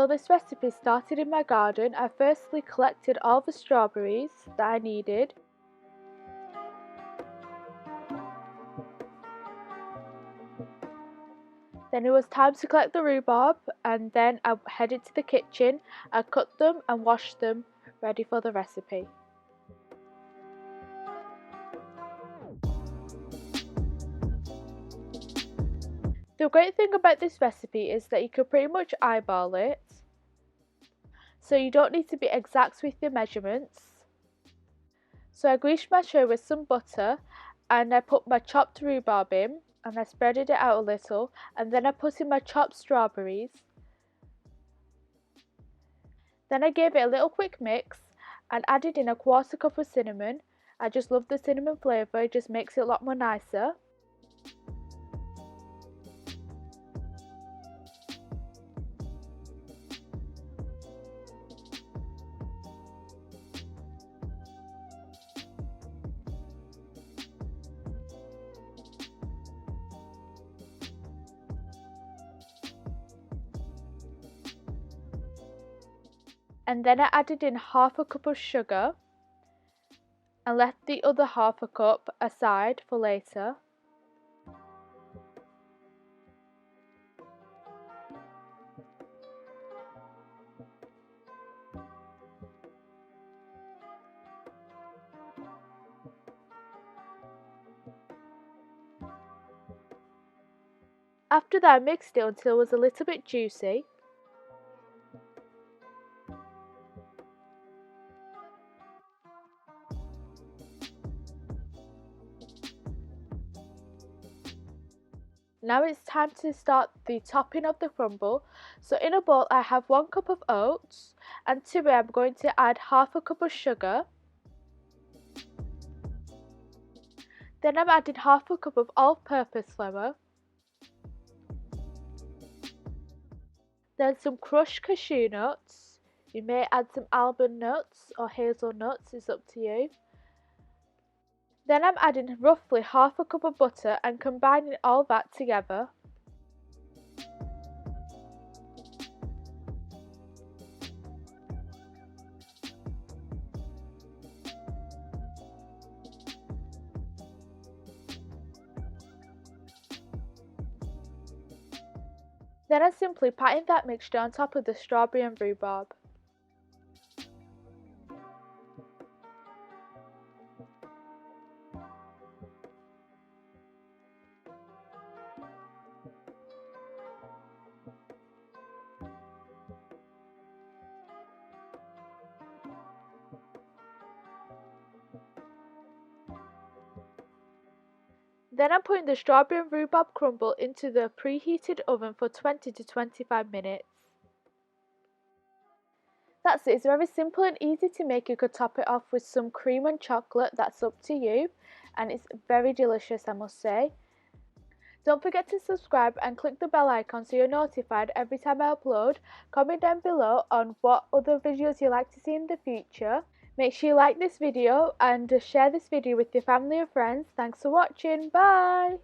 So this recipe started in my garden. I firstly collected all the strawberries that I needed. Then it was time to collect the rhubarb, and then I headed to the kitchen. I cut them and washed them, ready for the recipe. The great thing about this recipe is that you can pretty much eyeball it, so you don't need to be exact with your measurements. So I greased my tray with some butter, and I put my chopped rhubarb in, and I spreaded it out a little, and then I put in my chopped strawberries. Then I gave it a little quick mix and added in a 1/4 cup of cinnamon. I just love the cinnamon flavour, it just makes it a lot more nicer. And then I added in 1/2 cup of sugar and left the other 1/2 cup aside for later. After that I mixed it until it was a little bit juicy. Now it's time to start the topping of the crumble. So in a bowl I have 1 cup of oats, and to it I'm going to add 1/2 cup of sugar. Then I'm adding 1/2 cup of all-purpose flour. Then some crushed cashew nuts. You may add some almond nuts or hazelnuts, it's up to you. Then I'm adding roughly 1/2 cup of butter and combining all that together. Then I'm simply patting that mixture on top of the strawberry and rhubarb. Then I'm putting the strawberry and rhubarb crumble into the preheated oven for 20 to 25 minutes. That's it, it's very simple and easy to make. You could top it off with some cream and chocolate, that's up to you. And it's very delicious, I must say. Don't forget to subscribe and click the bell icon so you're notified every time I upload. Comment down below on what other videos you'd like to see in the future. Make sure you like this video and share this video with your family and friends. Thanks for watching. Bye!